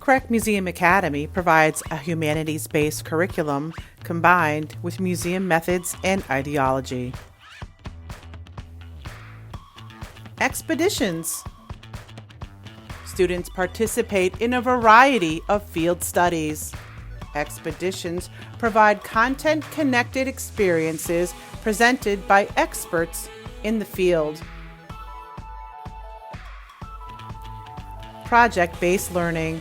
CREC Museum Academy provides a humanities-based curriculum combined with museum methods and ideology. Expeditions. Students participate in a variety of field studies. Expeditions provide content-connected experiences presented by experts in the field. Project-based learning.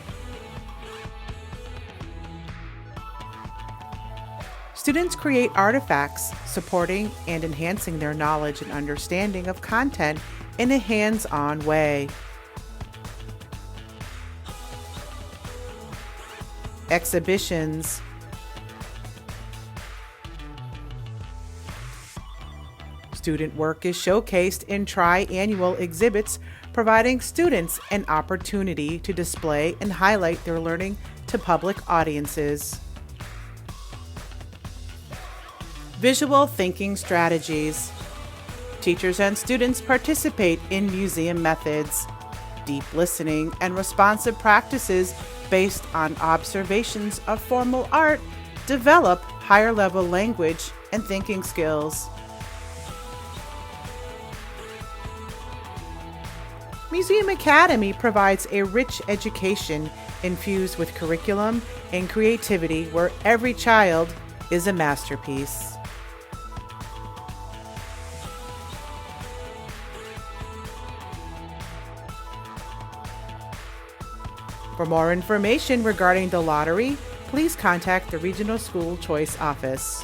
Students create artifacts supporting and enhancing their knowledge and understanding of content in a hands-on way. Exhibitions. Student work is showcased in tri-annual exhibits, providing students an opportunity to display and highlight their learning to public audiences. Visual thinking strategies. Teachers and students participate in museum methods. Deep listening and responsive practices based on observations of formal art develop higher-level language and thinking skills. Museum Academy provides a rich education infused with curriculum and creativity where every child is a masterpiece. For more information regarding the lottery, please contact the Regional School Choice Office.